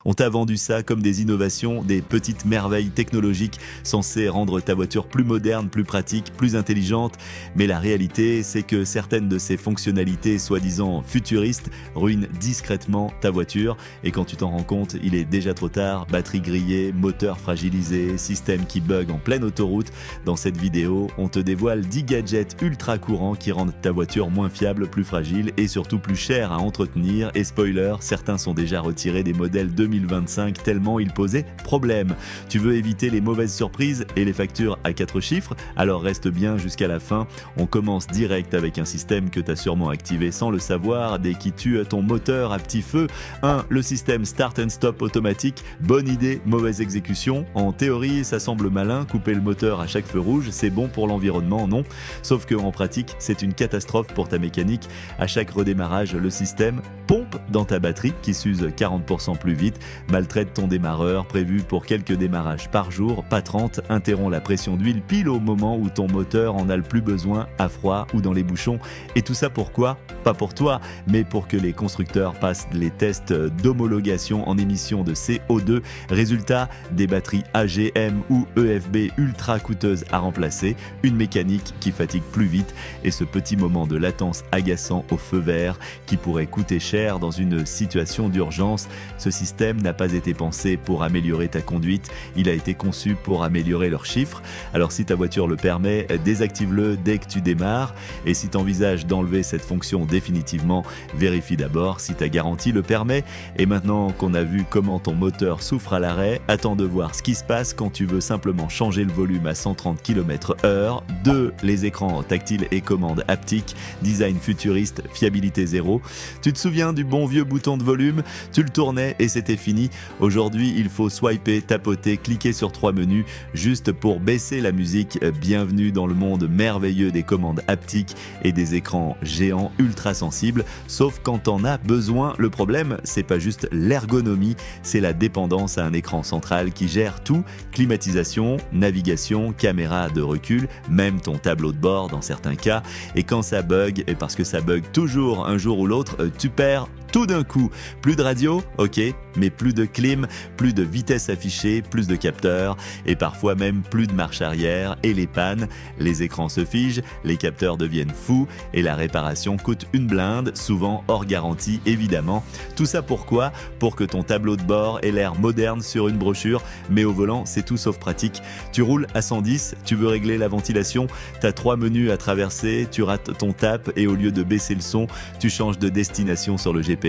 On t'a vendu ça comme des innovations, des petites merveilles technologiques censées rendre ta voiture plus moderne, plus pratique, plus intelligente. Mais la réalité, c'est que certaines de ces fonctionnalités soi-disant futuristes ruinent discrètement ta voiture. Et quand tu t'en rends compte, il est déjà trop tard. Batterie grillée, moteur fragilisé, système qui bug en pleine autoroute. Dans cette vidéo, on te dévoile 10 gadgets ultra courants qui rendent ta voiture moins fiable, plus fragile et surtout plus chère à entretenir. Et spoiler, certains sont déjà retirés des modèles 2025 tellement ils posaient problème. Tu veux éviter les mauvaises surprises et les factures à 4 chiffres? Alors reste bien jusqu'à la fin. On commence direct avec un système que tu as sûrement activé sans le savoir dès qu'il tue ton moteur à petit feu. 1. Le système Start and Stop automatique. Bonne idée, mauvaise exécution. En théorie, ça semble malin, couper le moteur à chaque feu rouge, c'est bon pour l'environnement, non? Sauf qu'en pratique, c'est une catastrophe pour ta mécanique. À chaque redémarrage, le système pompe dans ta batterie qui s'use 40% plus vite, maltraite ton démarreur prévu pour quelques démarrages par jour, pas 30, interrompt la pression d'huile pile au moment où ton moteur en a le plus besoin, à froid ou dans les bouchons. Et tout ça pourquoi? Pas pour toi, mais pour que les constructeurs passent les tests d'homologation en émissions de CO2. Résultat, des batteries AGM ou EFB ultra coûteuses à remplacer, une mécanique qui fatigue plus vite et ce petit moment de latence agaçant au feu vert qui pourrait coûter cher dans une situation d'urgence. Ce système n'a pas été pensé pour améliorer ta conduite, il a été conçu pour améliorer leurs chiffres. Alors si ta voiture le permet, désactive-le dès que tu démarres. Et si tu envisages d'enlever cette fonction définitivement, vérifie d'abord si ta garantie le permet. Et maintenant qu'on a vu comment ton moteur souffre à l'arrêt, attends de voir ce qui se passe quand tu veux simplement changer le volume à 130 km/h. 2. Les écrans tactiles et commandes haptiques, design futuriste, fiabilité zéro. Tu te souviens du bon vieux bouton de volume? Tu le tournais et c'était fini. Aujourd'hui, il faut swiper, tapoter, cliquer sur 3 menus juste pour baisser la musique. Bienvenue dans le monde merveilleux des commandes haptiques et des écrans géants ultra sensibles. Sauf quand t'en as besoin. Le problème, c'est pas juste l'ergonomie, c'est la dépendance à un écran central qui gère tout. Climatisation, navigation, caméra de recul, même ton tableau de bord dans certains cas. Et quand ça bug, et parce que ça bug toujours un jour ou l'autre, tu perds tout d'un coup. Plus de radio, ok, mais plus de clim, plus de vitesse affichée, plus de capteurs et parfois même plus de marche arrière et les pannes. Les écrans se figent, les capteurs deviennent fous et la réparation coûte une blinde, souvent hors garantie évidemment. Tout ça pourquoi? Pour que ton tableau de bord ait l'air moderne sur une brochure, mais au volant c'est tout sauf pratique. Tu roules à 110, tu veux régler la ventilation, t'as 3 menus à traverser, tu rates ton tap et au lieu de baisser le son, tu changes de destination sur le GPS.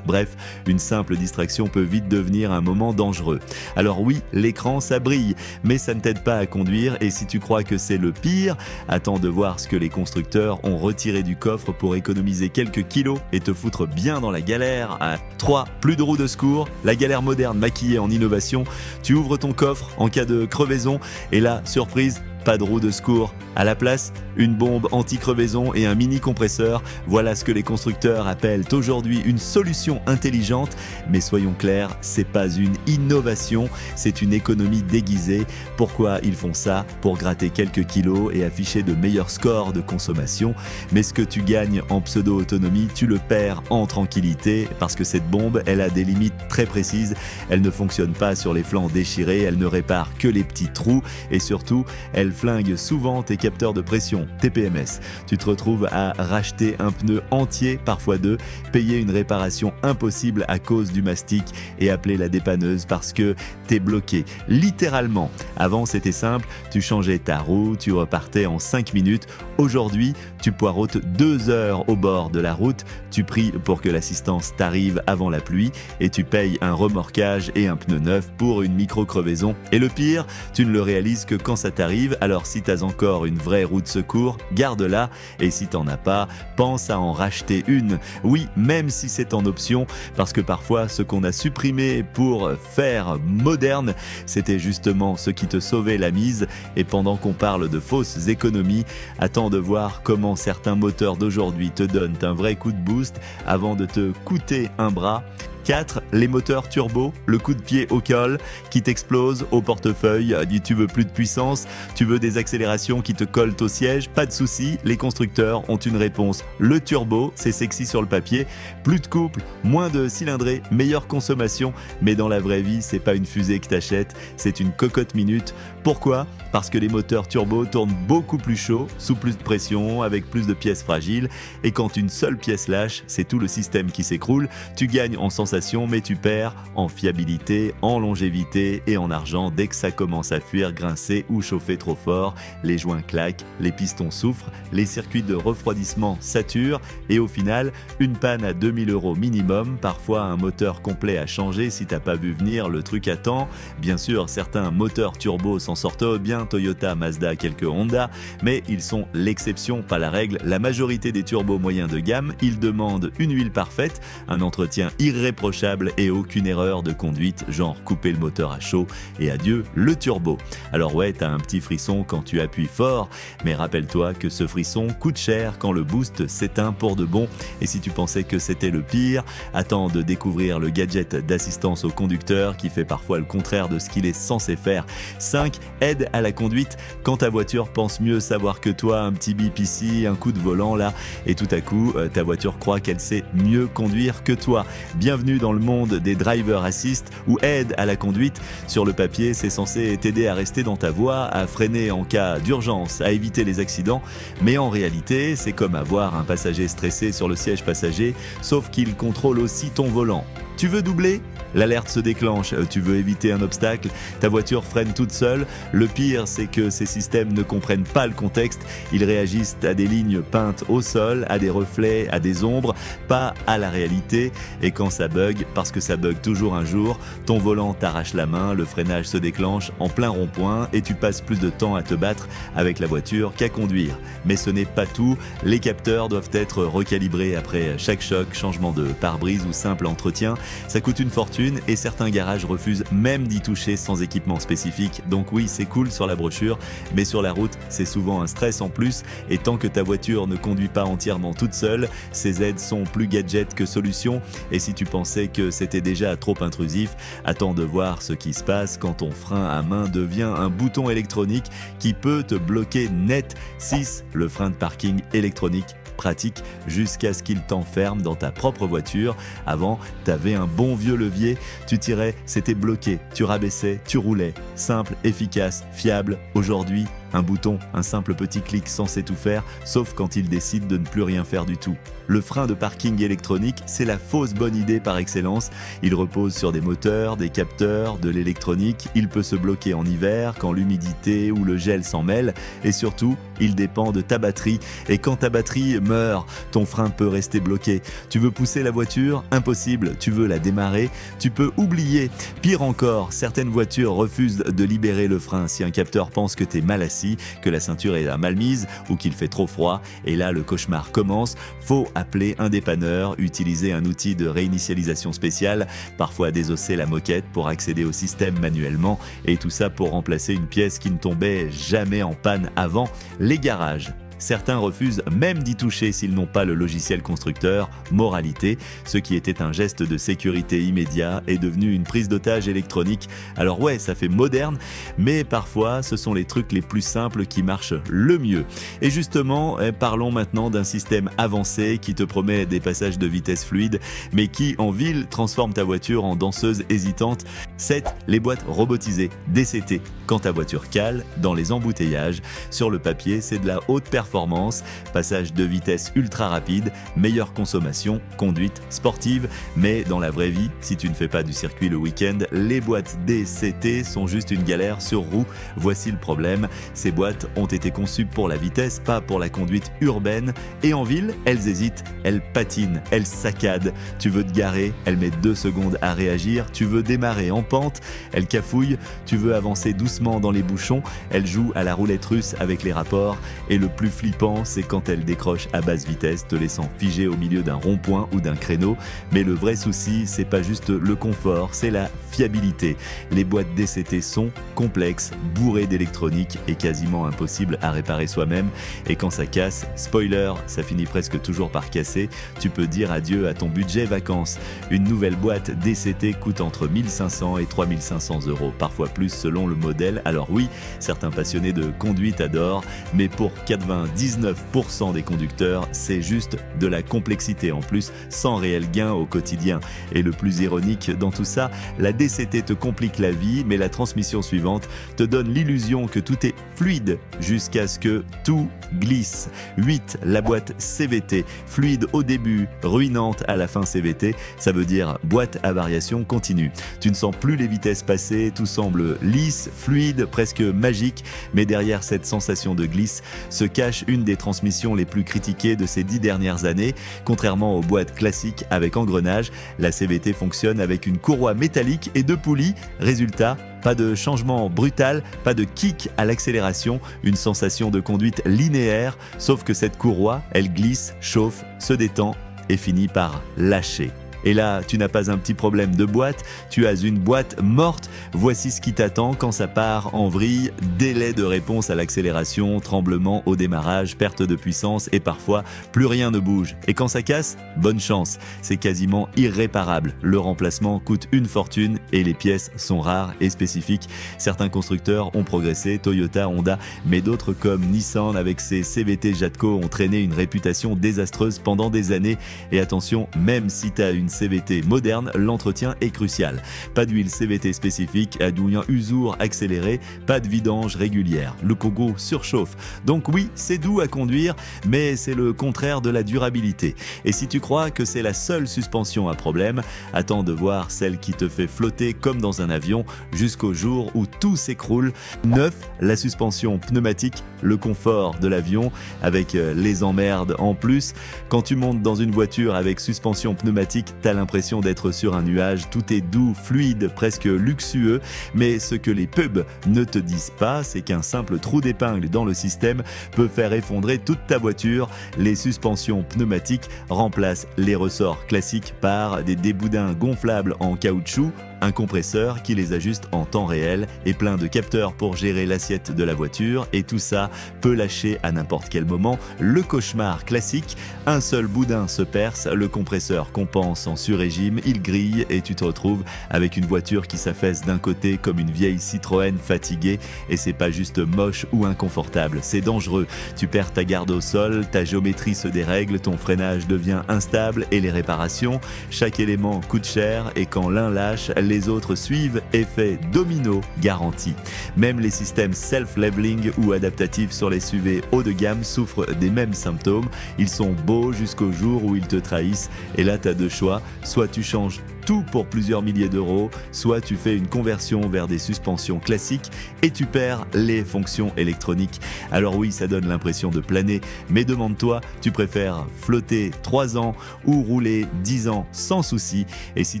Bref, une simple distraction peut vite devenir un moment dangereux. Alors oui, l'écran ça brille, mais ça ne t'aide pas à conduire et si tu crois que c'est le pire, attends de voir ce que les constructeurs ont retiré du coffre pour économiser quelques kilos et te foutre bien dans la galère. 3. Plus de roues de secours, la galère moderne maquillée en innovation. Tu ouvres ton coffre en cas de crevaison et là, surprise, pas de roue de secours. À la place, une bombe anti-crevaison et un mini-compresseur. Voilà ce que les constructeurs appellent aujourd'hui une solution intelligente. Mais soyons clairs, c'est pas une innovation, c'est une économie déguisée. Pourquoi ils font ça? Pour gratter quelques kilos et afficher de meilleurs scores de consommation. Mais ce que tu gagnes en pseudo-autonomie, tu le perds en tranquillité parce que cette bombe, elle a des limites très précises. Elle ne fonctionne pas sur les flancs déchirés, elle ne répare que les petits trous et surtout, elle flingue souvent tes capteurs de pression, TPMS. Tu te retrouves à racheter un pneu entier, parfois 2, payer une réparation impossible à cause du mastic et appeler la dépanneuse parce que t'es bloqué. Littéralement. Avant c'était simple, tu changeais ta roue, tu repartais en 5 minutes. Aujourd'hui, tu poireautes 2 heures au bord de la route, tu pries pour que l'assistance t'arrive avant la pluie et tu payes un remorquage et un pneu neuf pour une micro-crevaison. Et le pire, tu ne le réalises que quand ça t'arrive. Alors si t'as encore une vraie roue de secours, garde-la et si t'en as pas, pense à en racheter une. Oui, même si c'est en option, parce que parfois ce qu'on a supprimé pour faire moderne, c'était justement ce qui te sauvait la mise. Et pendant qu'on parle de fausses économies, attends de voir comment certains moteurs d'aujourd'hui te donnent un vrai coup de boost avant de te coûter un bras. 4. Les moteurs turbo, le coup de pied au col qui t'explose au portefeuille. Tu veux plus de puissance, tu veux des accélérations qui te collent au siège, pas de souci, les constructeurs ont une réponse. Le turbo, c'est sexy sur le papier, plus de couple, moins de cylindrée, meilleure consommation, mais dans la vraie vie, c'est pas une fusée que t'achètes, c'est une cocotte minute. Pourquoi ? Parce que les moteurs turbo tournent beaucoup plus chaud, sous plus de pression, avec plus de pièces fragiles, et quand une seule pièce lâche, c'est tout le système qui s'écroule. Tu gagnes en sensation, mais tu perds en fiabilité, en longévité et en argent dès que ça commence à fuir, grincer ou chauffer trop fort. Les joints claquent, les pistons souffrent, les circuits de refroidissement saturent, et au final, une panne à 2000 € minimum, parfois un moteur complet à changer si t'as pas vu venir le truc à temps. Bien sûr, certains moteurs turbo s'en sortent bien, Toyota, Mazda, quelques Honda, mais ils sont l'exception, pas la règle. La majorité des turbos moyens de gamme, ils demandent une huile parfaite, un entretien irréprochable et aucune erreur de conduite, genre couper le moteur à chaud et adieu le turbo. Alors ouais, t'as un petit frisson quand tu appuies fort, mais rappelle-toi que ce frisson coûte cher quand le boost s'éteint pour de bon. Et si tu pensais que c'était le pire, attends de découvrir le gadget d'assistance au conducteur qui fait parfois le contraire de ce qu'il est censé faire. 5. Aide à la conduite. Quand ta voiture pense mieux savoir que toi, un petit bip ici, un coup de volant là, et tout à coup, ta voiture croit qu'elle sait mieux conduire que toi. Bienvenue dans le monde des driver assist ou aide à la conduite. Sur le papier, c'est censé t'aider à rester dans ta voie, à freiner en cas d'urgence, à éviter les accidents, mais en réalité, c'est comme avoir un passager stressé sur le siège passager, sauf qu'il contrôle aussi ton volant. Tu veux doubler ? L'alerte se déclenche, tu veux éviter un obstacle, ta voiture freine toute seule. Le pire, c'est que ces systèmes ne comprennent pas le contexte, ils réagissent à des lignes peintes au sol, à des reflets, à des ombres, pas à la réalité. Et quand ça bug, parce que ça bug toujours un jour, ton volant t'arrache la main, le freinage se déclenche en plein rond-point et tu passes plus de temps à te battre avec la voiture qu'à conduire. Mais ce n'est pas tout, les capteurs doivent être recalibrés après chaque choc, changement de pare-brise ou simple entretien. Ça coûte une fortune et certains garages refusent même d'y toucher sans équipement spécifique. Donc oui, c'est cool sur la brochure, mais sur la route, c'est souvent un stress en plus. Et tant que ta voiture ne conduit pas entièrement toute seule, ces aides sont plus gadgets que solutions. Et si tu pensais que c'était déjà trop intrusif, attends de voir ce qui se passe quand ton frein à main devient un bouton électronique qui peut te bloquer net. 6. Le frein de parking électronique. Pratique jusqu'à ce qu'il t'enferme dans ta propre voiture. Avant, t'avais un bon vieux levier, tu tirais, c'était bloqué, tu rabaissais, tu roulais. Simple, efficace, fiable. Aujourd'hui, un bouton, un simple petit clic censé tout faire, sauf quand il décide de ne plus rien faire du tout. Le frein de parking électronique, c'est la fausse bonne idée par excellence. Il repose sur des moteurs, des capteurs, de l'électronique. Il peut se bloquer en hiver, quand l'humidité ou le gel s'en mêle. Et surtout, il dépend de ta batterie. Et quand ta batterie meurt, ton frein peut rester bloqué. Tu veux pousser la voiture ? Impossible. Tu veux la démarrer ? Tu peux oublier. Pire encore, certaines voitures refusent de libérer le frein si un capteur pense que t'es mal assis, que la ceinture est mal mise ou qu'il fait trop froid. Et là, le cauchemar commence. Faut appeler un dépanneur, utiliser un outil de réinitialisation spéciale, parfois désosser la moquette pour accéder au système manuellement, et tout ça pour remplacer une pièce qui ne tombait jamais en panne avant. Les garages. Certains refusent même d'y toucher s'ils n'ont pas le logiciel constructeur. Moralité, ce qui était un geste de sécurité immédiat est devenu une prise d'otage électronique. Alors ouais, ça fait moderne, mais parfois ce sont les trucs les plus simples qui marchent le mieux. Et justement, parlons maintenant d'un système avancé qui te promet des passages de vitesse fluide, mais qui en ville transforme ta voiture en danseuse hésitante. 7. Les boîtes robotisées, DCT. Quand ta voiture cale dans les embouteillages, sur le papier, c'est de la haute performance, passage de vitesse ultra rapide, meilleure consommation, conduite sportive. Mais dans la vraie vie, si tu ne fais pas du circuit le week-end, les boîtes DCT sont juste une galère sur roue. Voici le problème, ces boîtes ont été conçues pour la vitesse, pas pour la conduite urbaine. Et en ville, elles hésitent, elles patinent, elles saccadent. Tu veux te garer, elles mettent 2 secondes à réagir. Tu veux démarrer en pente, elles cafouillent. Tu veux avancer doucement dans les bouchons, elles jouent à la roulette russe avec les rapports. Et le plus flippant, c'est quand elle décroche à basse vitesse, te laissant figé au milieu d'un rond-point ou d'un créneau. Mais le vrai souci, c'est pas juste le confort, c'est la fiabilité. Les boîtes DCT sont complexes, bourrées d'électronique et quasiment impossibles à réparer soi-même. Et quand ça casse, spoiler, ça finit presque toujours par casser, tu peux dire adieu à ton budget vacances. Une nouvelle boîte DCT coûte entre 1500 et 3500 €, parfois plus selon le modèle. Alors oui, certains passionnés de conduite adorent, mais pour 99% des conducteurs, c'est juste de la complexité en plus, sans réel gain au quotidien. Et le plus ironique dans tout ça, la DCT te complique la vie, mais la transmission suivante te donne l'illusion que tout est fluide jusqu'à ce que tout glisse. 8. La boîte CVT, fluide au début, ruinante à la fin CVT, ça veut dire boîte à variation continue. Tu ne sens plus les vitesses passer, tout semble lisse, fluide, presque magique, mais derrière cette sensation de glisse se cache une des transmissions les plus critiquées de ces 10 dernières années. Contrairement aux boîtes classiques avec engrenage, la CVT fonctionne avec une courroie métallique et 2 poulies. Résultat, pas de changement brutal, pas de kick à l'accélération, une sensation de conduite linéaire, sauf que cette courroie, elle glisse, chauffe, se détend et finit par lâcher. Et là, tu n'as pas un petit problème de boîte, tu as une boîte morte. Voici ce qui t'attend quand ça part en vrille. Délai de réponse à l'accélération, tremblement au démarrage, perte de puissance et parfois plus rien ne bouge. Et quand ça casse, bonne chance, c'est quasiment irréparable. Le remplacement coûte une fortune et les pièces sont rares et spécifiques. Certains constructeurs ont progressé, Toyota, Honda, mais d'autres comme Nissan avec ses CVT Jatco ont traîné une réputation désastreuse pendant des années. Et attention, même si tu as une CVT moderne, l'entretien est crucial. Pas d'huile CVT spécifique, adouillant usour accéléré, pas de vidange régulière. Le Congo surchauffe. Donc oui, c'est doux à conduire, mais c'est le contraire de la durabilité. Et si tu crois que c'est la seule suspension à problème, attends de voir celle qui te fait flotter comme dans un avion jusqu'au jour où tout s'écroule. 9. La suspension pneumatique, le confort de l'avion avec les emmerdes en plus. Quand tu montes dans une voiture avec suspension pneumatique, t'as l'impression d'être sur un nuage, tout est doux, fluide, presque luxueux, mais ce que les pubs ne te disent pas, c'est qu'un simple trou d'épingle dans le système peut faire effondrer toute ta voiture. Les suspensions pneumatiques remplacent les ressorts classiques par des déboudins gonflables en caoutchouc, un compresseur qui les ajuste en temps réel et plein de capteurs pour gérer l'assiette de la voiture, et tout ça peut lâcher à n'importe quel moment. Le cauchemar classique, un seul boudin se perce, le compresseur compense en sur-régime, il grille et tu te retrouves avec une voiture qui s'affaisse d'un côté comme une vieille Citroën fatiguée. Et c'est pas juste moche ou inconfortable, c'est dangereux. Tu perds ta garde au sol, ta géométrie se dérègle, ton freinage devient instable et les réparations, chaque élément coûte cher et quand l'un lâche, les autres suivent, effet domino garanti. Même les systèmes self-leveling ou adaptatifs sur les SUV haut de gamme souffrent des mêmes symptômes. Ils sont beaux jusqu'au jour où ils te trahissent. Et là, tu as deux choix. Soit tu changes tout pour plusieurs milliers d'euros, soit tu fais une conversion vers des suspensions classiques et tu perds les fonctions électroniques. Alors oui, ça donne l'impression de planer, mais demande-toi, tu préfères flotter 3 ans ou rouler 10 ans sans souci? Et si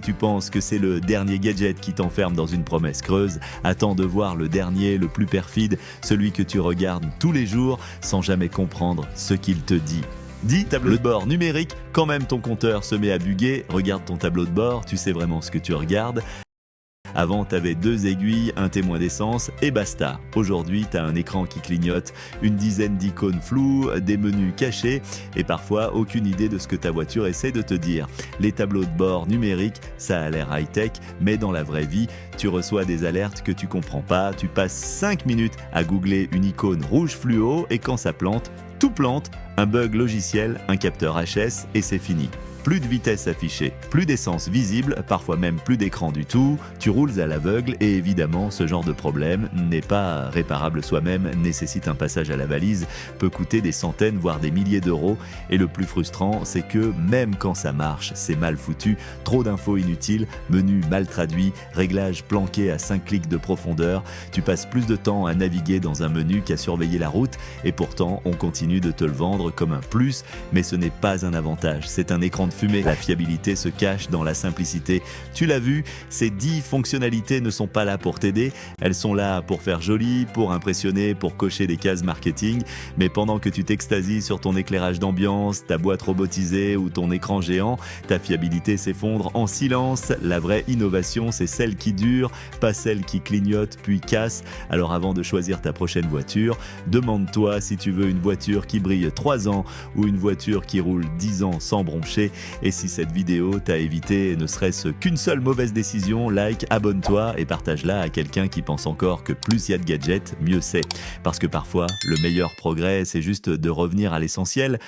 tu penses que c'est le dernier gadget qui t'enferme dans une promesse creuse, attends de voir le dernier, le plus perfide, celui que tu regardes tous les jours sans jamais comprendre ce qu'il te dit. Dis tableau de bord numérique, quand même ton compteur se met à bugger, regarde ton tableau de bord, tu sais vraiment ce que tu regardes. Avant, t'avais 2 aiguilles, un témoin d'essence et basta. Aujourd'hui, t'as un écran qui clignote, une dizaine d'icônes floues, des menus cachés et parfois aucune idée de ce que ta voiture essaie de te dire. Les tableaux de bord numériques, ça a l'air high-tech, mais dans la vraie vie, tu reçois des alertes que tu comprends pas, tu passes 5 minutes à googler une icône rouge fluo et quand ça plante, tout plante, un bug logiciel, un capteur HS et c'est fini. Plus de vitesse affichée, plus d'essence visible, parfois même plus d'écran du tout, tu roules à l'aveugle et évidemment ce genre de problème n'est pas réparable soi-même, nécessite un passage à la valise, peut coûter des centaines voire des milliers d'euros et le plus frustrant c'est que même quand ça marche, c'est mal foutu, trop d'infos inutiles, menu mal traduit, réglages planqués à 5 clics de profondeur, tu passes plus de temps à naviguer dans un menu qu'à surveiller la route et pourtant on continue de te le vendre comme un plus, mais ce n'est pas un avantage, c'est un écran de fumée. La fiabilité se cache dans la simplicité. Tu l'as vu, ces 10 fonctionnalités ne sont pas là pour t'aider, elles sont là pour faire joli, pour impressionner, pour cocher des cases marketing, mais pendant que tu t'extasies sur ton éclairage d'ambiance, ta boîte robotisée ou ton écran géant, ta fiabilité s'effondre en silence. La vraie innovation, c'est celle qui dure, pas celle qui clignote puis casse. Alors avant de choisir ta prochaine voiture, demande-toi si tu veux une voiture qui brille 3 ans ou une voiture qui roule 10 ans sans broncher. Et si cette vidéo t'a évité ne serait-ce qu'une seule mauvaise décision, like, abonne-toi et partage-la à quelqu'un qui pense encore que plus il y a de gadgets, mieux c'est. Parce que parfois, le meilleur progrès, c'est juste de revenir à l'essentiel.